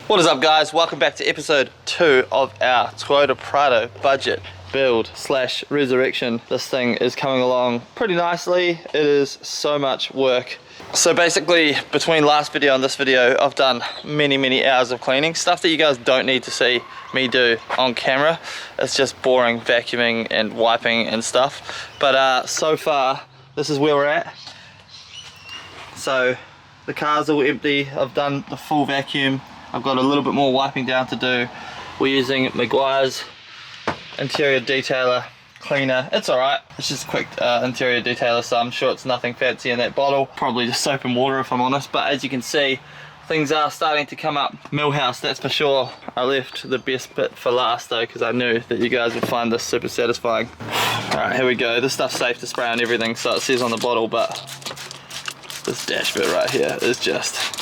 What is up, guys? Welcome back to episode 2 of our Toyota Prado Budget Build / Resurrection. This thing is coming along pretty nicely. It is so much work. So basically, between last video and this video, I've done many hours of cleaning. Stuff that you guys don't need to see me do on camera. It's just boring vacuuming and wiping and stuff. But so far, this is where we're at. So the car's all empty. I've done the full vacuum. I've got a little bit more wiping down to do. We're using Maguire's interior detailer cleaner. It's alright. It's just a quick interior detailer, so I'm sure it's nothing fancy in that bottle. Probably just soap and water if I'm honest, but as you can see, things are starting to come up. Millhouse, that's for sure. I left the best bit for last though, because I knew that you guys would find this super satisfying. Alright, here we go. This stuff's safe to spray on everything, so it says on the bottle, but this dash bit right here is just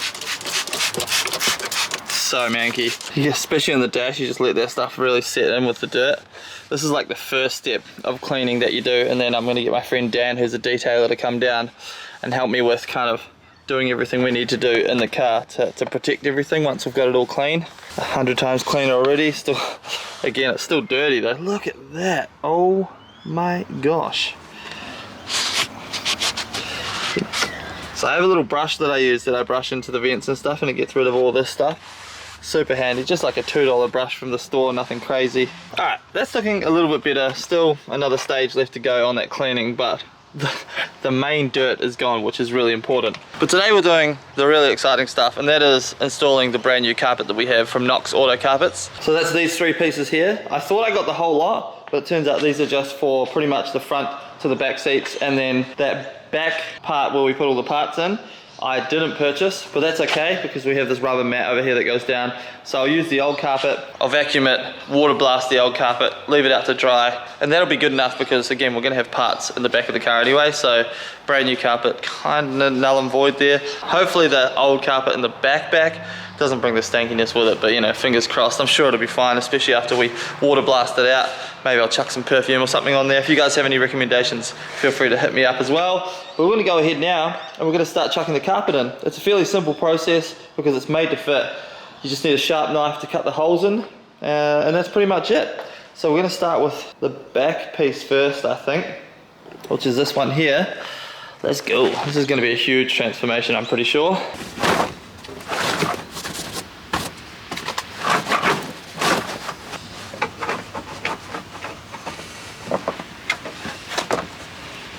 so manky. Yeah, especially on the dash, you just let that stuff really set in with the dirt. This is like the first step of cleaning that you do, and then I'm going to get my friend Dan, who's a detailer, to come down and help me with kind of doing everything we need to do in the car to protect everything once we've got it all clean. 100 times cleaner already. Still, again, it's still dirty though. Look at that. Oh my gosh. So I have a little brush that I use that I brush into the vents and stuff, and it gets rid of all this stuff. Super handy, just like a $2 brush from the store, nothing crazy. Alright, that's looking a little bit better. Still another stage left to go on that cleaning, but the main dirt is gone, which is really important. But today we're doing the really exciting stuff, and that is installing the brand new carpet that we have from Knox Auto Carpets. So that's these 3 pieces here. I thought I got the whole lot, but it turns out these are just for pretty much the front to the back seats, and then that back part where we put all the parts in, I didn't purchase, but that's okay because we have this rubber mat over here that goes down. So I'll use the old carpet, I'll vacuum it, water blast the old carpet, leave it out to dry, and that'll be good enough because again, we're gonna have parts in the back of the car anyway, so brand new carpet, kind of null and void there. Hopefully the old carpet in the back doesn't bring the stankiness with it, but you know, fingers crossed. I'm sure it'll be fine, especially after we water blast it out. Maybe I'll chuck some perfume or something on there. If you guys have any recommendations, feel free to hit me up as well. But we're gonna go ahead now and we're gonna start chucking the carpet in. It's a fairly simple process because it's made to fit. You just need a sharp knife to cut the holes in, and that's pretty much it. So we're gonna start with the back piece first, I think, which is this one here. Let's go. This is gonna be a huge transformation, I'm pretty sure.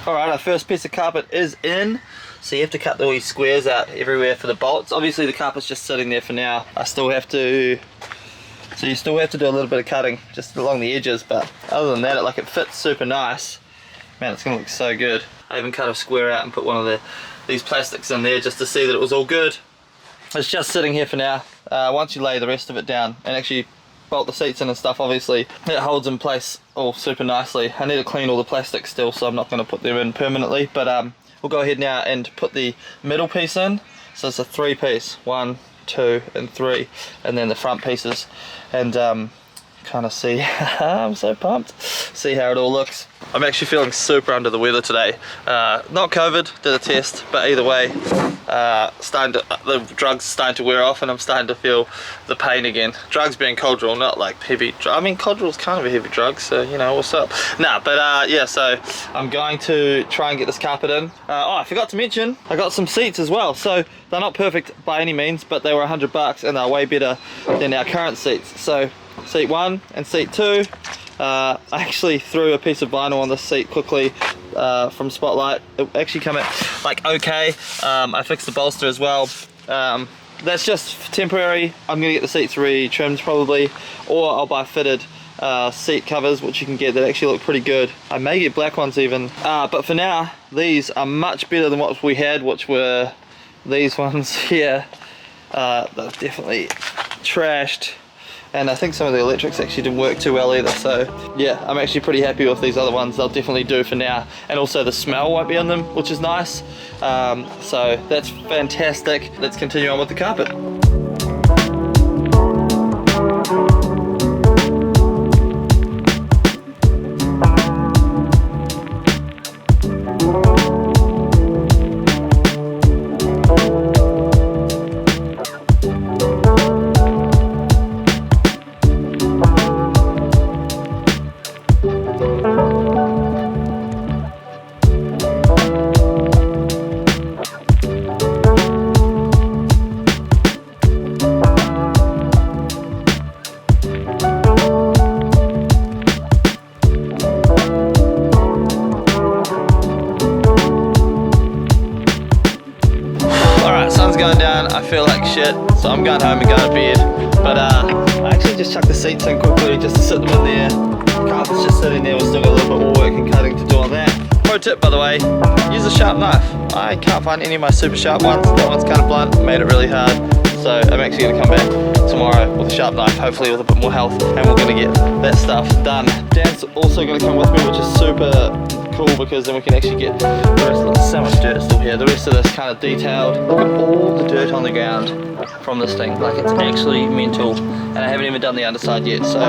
Alright, our first piece of carpet is in. So you have to cut the wee squares out everywhere for the bolts. Obviously the carpet's just sitting there for now. You still have to do a little bit of cutting just along the edges, but other than that, it fits super nice. Man, it's gonna look so good. I even cut a square out and put one of these plastics in there just to see that it was all good. It's just sitting here for now. Once you lay the rest of it down and actually bolt the seats in and stuff, obviously it holds in place all super nicely. I need to clean all the plastic still, so I'm not going to put them in permanently, but we'll go ahead now and put the middle piece in. So it's a 3-piece, 1, 2 and 3, and then the front pieces, and kind of see. I'm so pumped. See how it all looks. I'm actually feeling super under the weather today. Not COVID, did a test, but either way, the drugs starting to wear off, and I'm starting to feel the pain again. Drugs being Coldrell, not like heavy. I mean, Coldrell's kind of a heavy drug, so you know what's up. Nah, but yeah, so I'm going to try and get this carpet in. Oh, I forgot to mention, I got some seats as well. So they're not perfect by any means, but they were $100 and they're way better than our current seats. So seat 1 and seat 2. I actually threw a piece of vinyl on this seat quickly from Spotlight. It actually came out like okay. I fixed the bolster as well. That's just temporary. I'm gonna get the seats re-trimmed probably, or I'll buy fitted seat covers, which you can get that actually look pretty good. I may get black ones even, but for now these are much better than what we had, which were these ones here. They're definitely trashed. And I think some of the electrics actually didn't work too well either, so yeah, I'm actually pretty happy with these other ones. They'll definitely do for now, and also the smell won't be on them, which is nice. So that's fantastic. Let's continue on with the carpet. so I'm going home and going to bed. But I actually just chucked the seats in quickly just to sit them in there. Carpet's just sitting there, we've still got a little bit more work and cutting to do on that. Pro tip, by the way, use a sharp knife. I can't find any of my super sharp ones. That one's kind of blunt, made it really hard. So I'm actually going to come back tomorrow with a sharp knife, hopefully with a bit more health, and we're going to get that stuff done. Dan's also going to come with me, which is super cool because then we can actually get the rest of so much dirt still here. The rest of this kind of detailed. Look at all the dirt on the ground from this thing. Like, it's actually mental. And I haven't even done the underside yet, so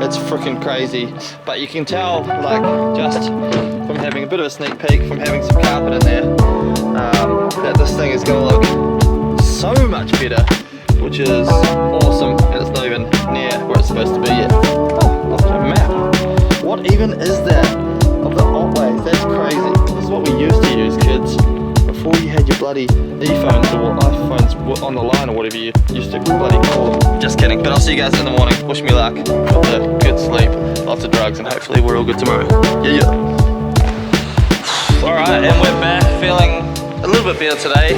it's freaking crazy. But you can tell, like, just from having a bit of a sneak peek, from having some carpet in there, that this thing is going to look so much better, which is awesome. And it's not even near where it's supposed to be yet. Oh, look at a map. What even is that of the altways? That's crazy. This is what we used to use, kids. Before you had your bloody e-phones or iPhones on the line or whatever you used to bloody call them. Just kidding. But I'll see you guys in the morning. Wish me luck with a good sleep, lots of drugs, and hopefully we're all good tomorrow. Yeah. Alright, and we're back feeling a little bit better today.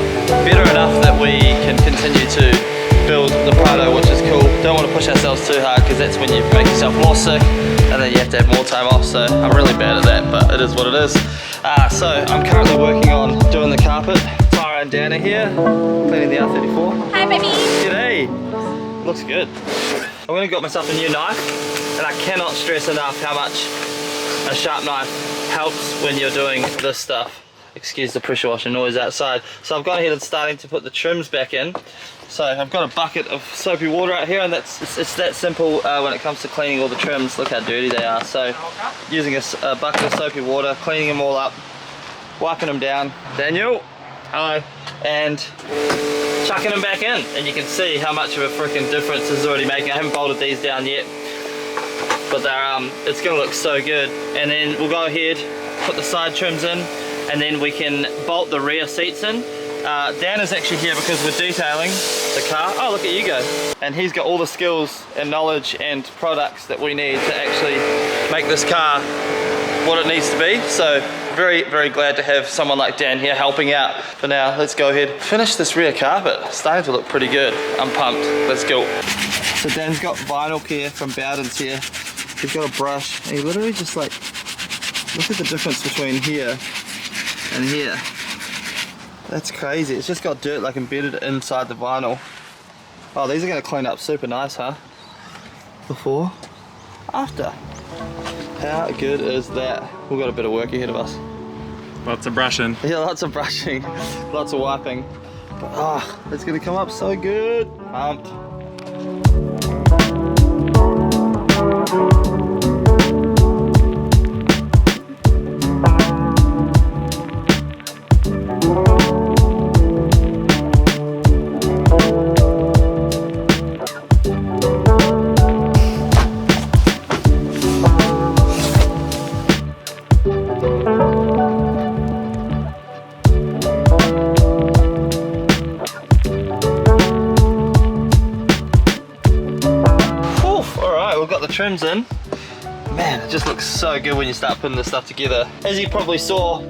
Better enough that we can continue to build the Prado, which is cool. Don't want to push ourselves too hard because that's when you make yourself more sick and then you have to have more time off, so I'm really bad at that, but it is what it is. So I'm currently working on doing the carpet. Tara and Dan are here, cleaning the R34. Hi baby! G'day! Looks good. I'm going to got myself a new knife, and I cannot stress enough how much a sharp knife helps when you're doing this stuff. Excuse the pressure washer noise outside. So I've gone ahead and starting to put the trims back in. So I've got a bucket of soapy water out here, and it's that simple when it comes to cleaning all the trims. Look how dirty they are. So using a bucket of soapy water, cleaning them all up, wiping them down. Daniel, hello. And chucking them back in, and you can see how much of a freaking difference this is already making. I haven't bolted these down yet, but they're it's gonna look so good. And then we'll go ahead, put the side trims in, and then we can bolt the rear seats in. Dan is actually here because we're detailing the car. Oh, look at you go. And he's got all the skills and knowledge and products that we need to actually make this car what it needs to be. So very, very glad to have someone like Dan here helping out. For now, let's go ahead, finish this rear carpet. It's starting to look pretty good. I'm pumped. Let's go. So Dan's got vinyl care from Bowden's here. He's got a brush, and he literally just like, look at the difference between here and here. That's crazy. It's just got dirt like embedded inside the vinyl. Oh, these are going to clean up super nice, huh? Before, after. How good is that? We've got a bit of work ahead of us. Lots of brushing. Yeah, lots of brushing, lots of wiping. But it's going to come up so good. Pumped. Trims in. Man, it just looks so good when you start putting this stuff together. As you probably saw,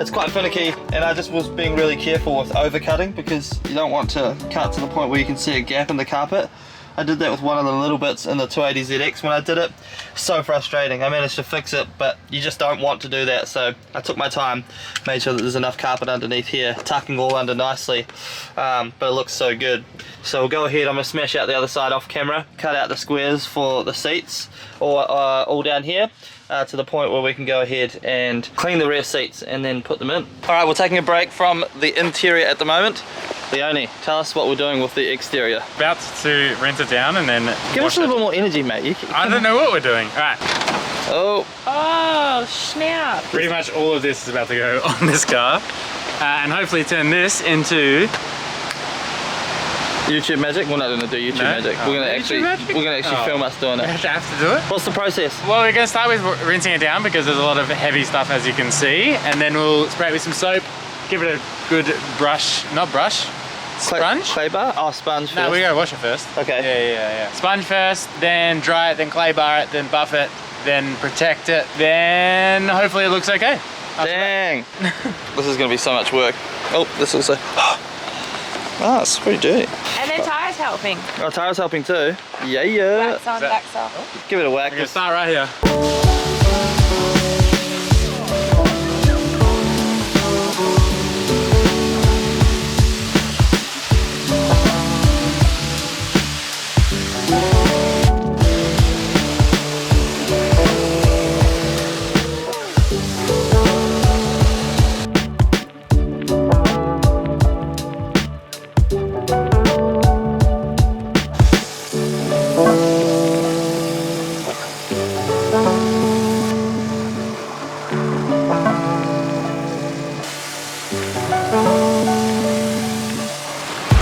it's quite finicky, and I just was being really careful with overcutting because you don't want to cut to the point where you can see a gap in the carpet. I did that with one of the little bits in the 280ZX when I did it. So frustrating. I managed to fix it, but you just don't want to do that. So I took my time, made sure that there's enough carpet underneath here, tucking all under nicely. But it looks so good. So we'll go ahead, I'm gonna smash out the other side off camera, cut out the squares for the seats, or all down here, to the point where we can go ahead and clean the rear seats and then put them in. All right, we're taking a break from the interior at the moment. Leone, tell us what we're doing with the exterior. About to rinse it down and then give us a little bit more energy, mate. I don't know what we're doing. All right. Oh, snap. Pretty much all of this is about to go on this car, and hopefully turn this into YouTube magic. We're not going to do YouTube magic. We're going to actually film us doing it. We have to do it. What's the process? Well, we're going to start with rinsing it down because there's a lot of heavy stuff, as you can see, and then we'll spray it with some soap, give it a good brush, not brush, sponge? Clay bar? Oh, sponge first. No, we gotta wash it first. Okay. Yeah. Sponge first, then dry it, then clay bar it, then buff it, then protect it, then hopefully it looks okay. Dang. This is gonna be so much work. Oh, this also. Oh, it's pretty dirty. And then Ty's Tara's helping. Oh, Tara's helping too. Yeah. Wax on, wax off. Give it a whack. We're gonna start right here.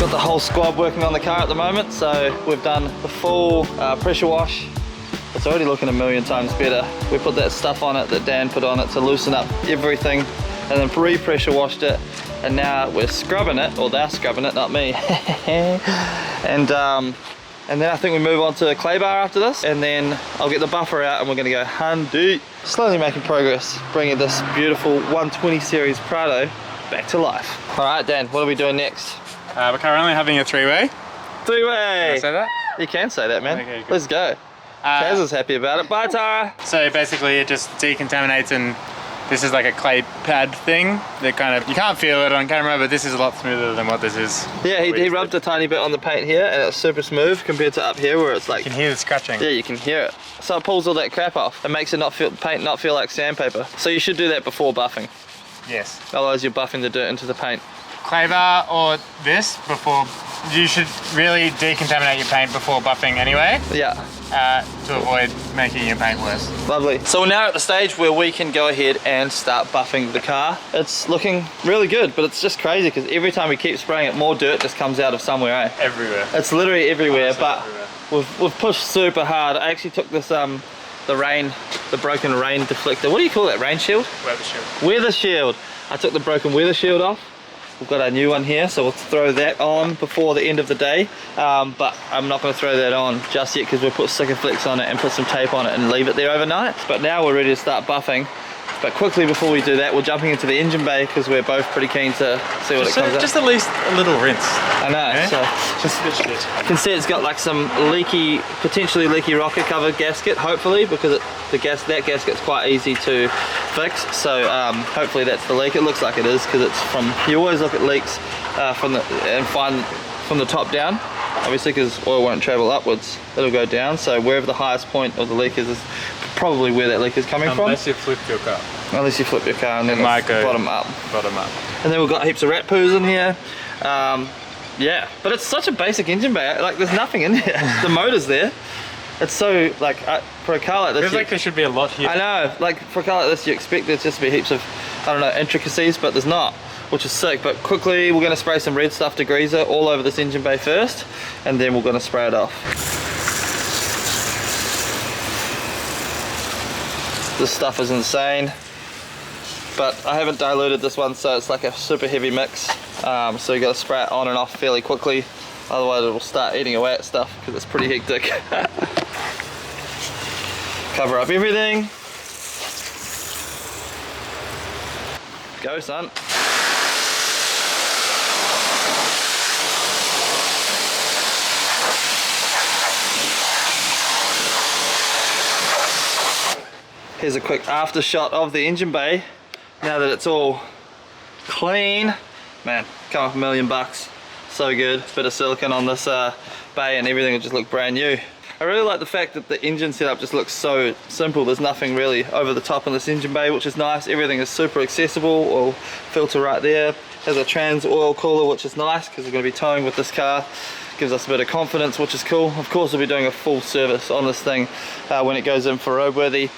Got the whole squad working on the car at the moment, so we've done the full pressure wash. It's already looking a million times better. We put that stuff on it that Dan put on it to loosen up everything, and then re-pressure washed it, and now we're scrubbing it, or they're scrubbing it, not me. and then I think we move on to a clay bar after this, and then I'll get the buffer out and we're gonna go handy. Slowly making progress, bringing this beautiful 120 series Prado back to life. All right, Dan, what are we doing next? We're currently having a three-way. Three-way! Can I say that? You can say that, man. Okay, good. Let's go. Kaz is happy about it. Bye, Tara. So basically it just decontaminates, and this is like a clay pad thing that kind of, you can't feel it on camera, but this is a lot smoother than what this is. Yeah, he rubbed a tiny bit on the paint here and it's super smooth compared to up here where it's like... You can hear the scratching. Yeah, you can hear it. So it pulls all that crap off. It makes it paint not feel like sandpaper. So you should do that before buffing. Yes. Otherwise you're buffing the dirt into the paint. Clay bar or this before, you should really decontaminate your paint before buffing anyway. Yeah. To avoid making your paint worse. Lovely. So we're now at the stage where we can go ahead and start buffing the car. It's looking really good, but it's just crazy because every time we keep spraying it, more dirt just comes out of somewhere, eh? Everywhere. It's literally everywhere, Honestly, but everywhere. we've pushed super hard. I actually took this the broken rain deflector. What do you call that? Rain shield? Weather shield. Weather shield. I took the broken weather shield off. We've got our new one here, so we'll throw that on before the end of the day. But I'm not going to throw that on just yet because we'll put sticker flicks on it and put some tape on it and leave it there overnight. But now we're ready to start buffing. But quickly before we do that, we're jumping into the engine bay because we're both pretty keen to see what it comes out. Just at least a little rinse. I know. Yeah? So Just a bit. you can see it's got like some potentially leaky rocker cover gasket, hopefully, because that gasket's quite easy to fix. So hopefully that's the leak. It looks like it is because it's from. You always look at leaks find from the top down, obviously, because oil won't travel upwards. It'll go down. So wherever the highest point of the leak is probably where that leak is coming from. Unless you flip your car. Unless you flip your car and then It might it's go bottom up. Bottom up. And then we've got heaps of rat poos in here. Yeah, but it's such a basic engine bay. Like there's nothing in here. The motor's there. It's so like for a car like this. Feels like there should be a lot here. I know. Like for a car like this, you expect there just to be heaps of intricacies, but there's not, which is sick. But quickly, we're going to spray some red stuff degreaser all over this engine bay first, and then we're going to spray it off. This stuff is insane, but I haven't diluted this one, so it's like a super heavy mix. So you got to spray it on and off fairly quickly, otherwise it will start eating away at stuff because it's pretty hectic. Cover up everything. Go, son. Here's a quick after shot of the engine bay. Now that it's all clean, man, come up $1 million. So good. Bit of silicone on this bay and everything will just look brand new. I really like the fact that the engine setup just looks so simple. There's nothing really over the top in this engine bay, which is nice. Everything is super accessible. Oil filter right there. There's a trans oil cooler, which is nice because we're going to be towing with this car. Gives us a bit of confidence, which is cool. Of course, we'll be doing a full service on this thing when it goes in for roadworthy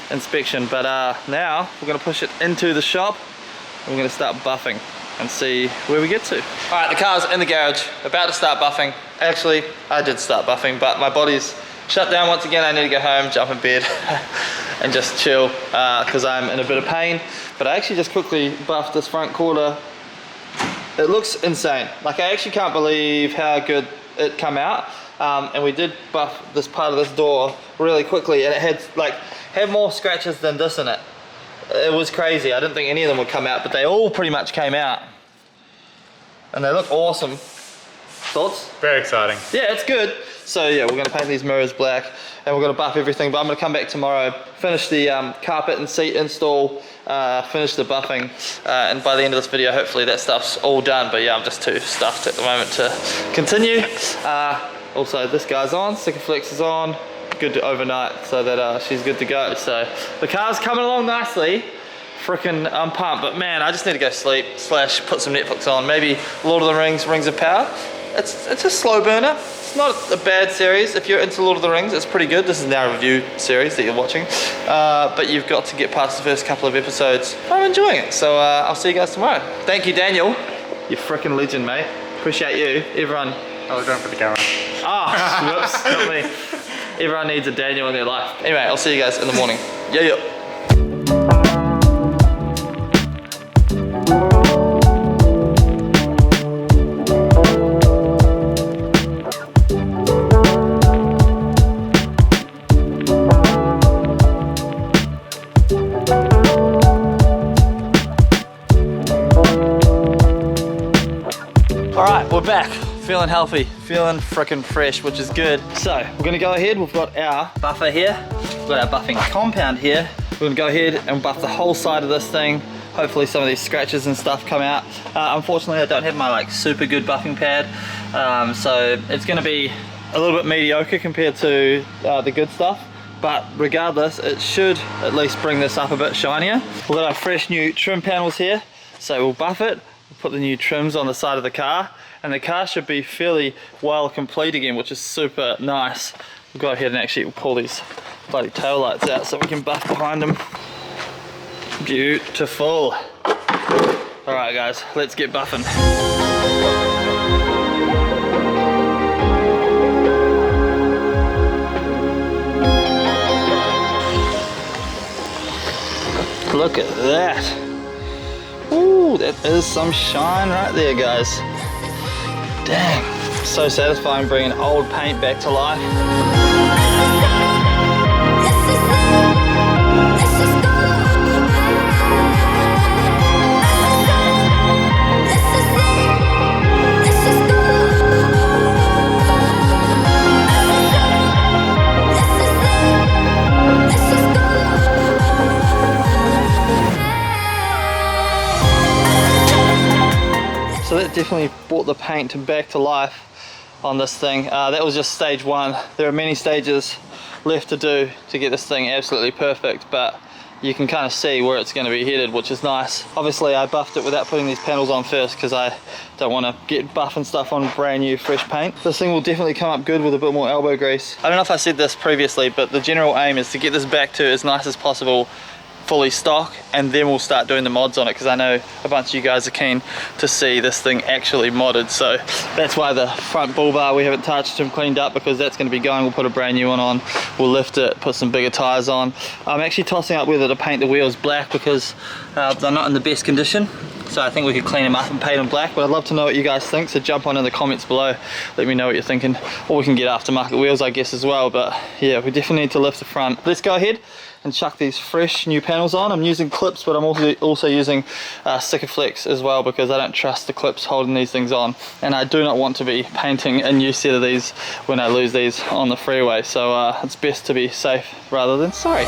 inspection. But now we're going to push it into the shop and we're going to start buffing and see where we get to. Alright, the car's in the garage, about to start buffing. Actually, I did start buffing, but my body's shut down once again. I need to go home, jump in bed and just chill because I'm in a bit of pain. But I actually just quickly buffed this front quarter. It looks insane. Like I actually can't believe how good it come out. And we did buff this part of this door really quickly, and it had more scratches than this in it. It was crazy. I didn't think any of them would come out, but they all pretty much came out. And they look awesome. Thoughts? Very exciting. Yeah, it's good. So yeah, we're gonna paint these mirrors black and we're gonna buff everything, but I'm gonna come back tomorrow, finish the carpet and seat install, finish the buffing, and by the end of this video, hopefully that stuff's all done. But yeah, I'm just too stuffed at the moment to continue. Also, this guy's on, Sikaflex is on, good to overnight, so that she's good to go. So the car's coming along nicely. Freaking, I'm pumped, but man, I just need to go sleep / put some Netflix on. Maybe Lord of the Rings, Rings of Power. It's a slow burner. It's not a bad series. If you're into Lord of the Rings, it's pretty good. This is now a review series that you're watching. But you've got to get past the first couple of episodes. I'm enjoying it. So I'll see you guys tomorrow. Thank you, Daniel. You're freaking legend, mate. Appreciate you. Everyone. I was going for the camera. Ah, whoops, not me. Everyone needs a Daniel in their life. Anyway, I'll see you guys in the morning. Yeah. Alright, we're back. Feeling healthy, feeling freaking fresh, which is good. So, we're gonna go ahead, we've got our buffer here, we've got our buffing compound here. We're gonna go ahead and buff the whole side of this thing. Hopefully some of these scratches and stuff come out. Unfortunately, I don't have my like super good buffing pad, so it's gonna be a little bit mediocre compared to the good stuff. But regardless, it should at least bring this up a bit shinier. We've got our fresh new trim panels here, so we'll buff it. Put the new trims on the side of the car, and the car should be fairly well complete again, which is super nice. We'll go ahead and actually pull these bloody tail lights out so we can buff behind them. Beautiful. All right guys, let's get buffing. Look at that. Ooh, that is some shine right there, guys. Dang, so satisfying bringing old paint back to life. So that definitely brought the paint back to life on this thing. That was just stage one. There are many stages left to do to get this thing absolutely perfect, but you can kind of see where it's going to be headed, which is nice. Obviously I buffed it without putting these panels on first because I don't want to get buff and stuff on brand new fresh paint. This thing will definitely come up good with a bit more elbow grease. I don't know if I said this previously, but the general aim is to get this back to as nice as possible, fully stock, and then we'll start doing the mods on it, because I know a bunch of you guys are keen to see this thing actually modded. So that's why the front bull bar we haven't touched and cleaned up, because that's going to be going. We'll put a brand new one on, we'll lift it, put some bigger tires on. I'm actually tossing up whether to paint the wheels black because they're not in the best condition. So I think we could clean them up and paint them black, but I'd love to know what you guys think, so jump on in the comments below, let me know what you're thinking. Or we can get aftermarket wheels, I guess, as well. But yeah, we definitely need to lift the front. Let's go ahead and chuck these fresh new panels on. I'm using clips, but I'm also using Sikaflex as well, because I don't trust the clips holding these things on, and I do not want to be painting a new set of these when I lose these on the freeway. So it's best to be safe rather than sorry.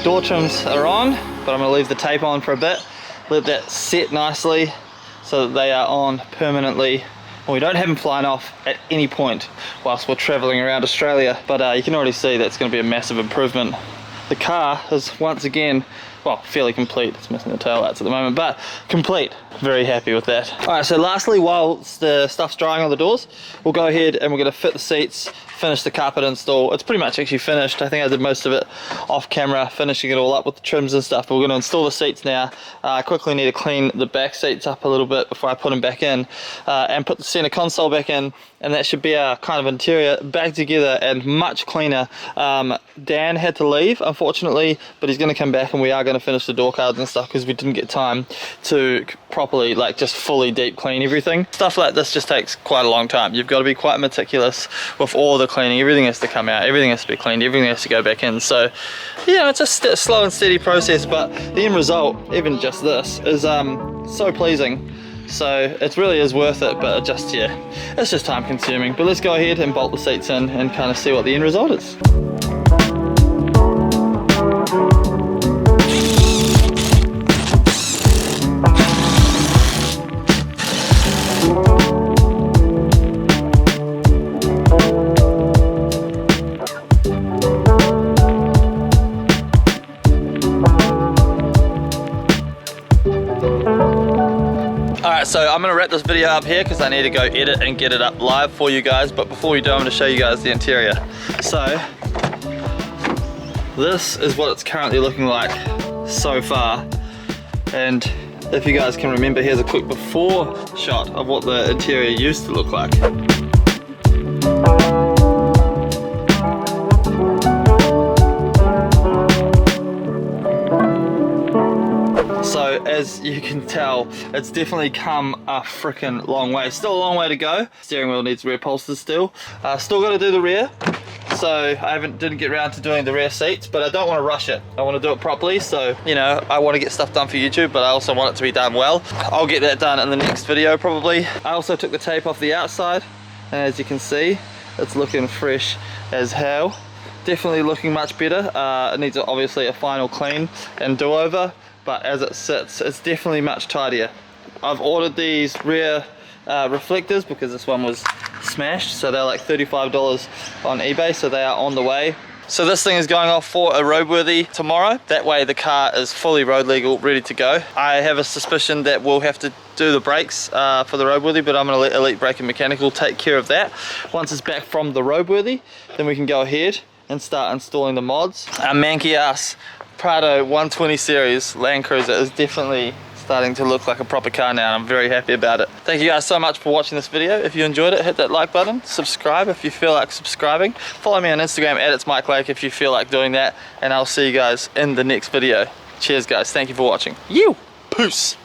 Door trims are on, but I'm going to leave the tape on for a bit, let that set nicely so that they are on permanently. Well, we don't have them flying off at any point whilst we're travelling around Australia, but you can already see that's going to be a massive improvement. The car has once again well, fairly complete. It's missing the tail lights at the moment, but complete. Very happy with that. All right, so lastly, whilst the stuff's drying on the doors, we'll go ahead and we're gonna fit the seats, finish the carpet install. It's pretty much actually finished. I think I did most of it off camera, finishing it all up with the trims and stuff. But we're gonna install the seats now. I quickly need to clean the back seats up a little bit before I put them back in, and put the center console back in, and that should be our kind of interior back together and much cleaner. Dan had to leave, unfortunately, but he's gonna come back and we are gonna finish the door cards and stuff because we didn't get time to properly, like, just fully deep clean everything. Stuff like this just takes quite a long time. You've got to be quite meticulous with all the cleaning. Everything has to come out, everything has to be cleaned, everything has to go back in. So yeah, it's a slow and steady process, but the end result, even just this, is so pleasing. So it really is worth it, but just, yeah, it's just time consuming. But let's go ahead and bolt the seats in and kind of see what the end result is. Alright, so I'm going to wrap this video up here because I need to go edit and get it up live for you guys. But before we do, I'm going to show you guys the interior. So this is what it's currently looking like so far. And if you guys can remember, here's a quick before shot of what the interior used to look like. So as you can tell, it's definitely come a freaking long way. Still a long way to go. Steering wheel needs rear bolsters still. Still got to do the rear. So I didn't get around to doing the rear seats, but I don't want to rush it. I want to do it properly. So, you know, I want to get stuff done for YouTube, but I also want it to be done well. I'll get that done in the next video probably. I also took the tape off the outside, and as you can see, it's looking fresh as hell. Definitely looking much better. It needs obviously a final clean and do over, but as it sits, it's definitely much tidier. I've ordered these rear reflectors because this one was smashed, so they're like $35 on eBay, so they are on the way. So this thing is going off for a roadworthy tomorrow. That way the car is fully road legal, ready to go. I have a suspicion that we'll have to do the brakes for the roadworthy, but I'm going to let Elite Brake and Mechanical take care of that. Once it's back from the roadworthy, then we can go ahead and start installing the mods. Our manky ass Prado 120 series Landcruiser is definitely starting to look like a proper car now, and I'm very happy about it. Thank you guys so much for watching this video. If you enjoyed it, hit that like button, subscribe if you feel like subscribing, follow me on Instagram at It's Mike Lake if you feel like doing that, and I'll see you guys in the next video. Cheers guys, thank you for watching. Peace.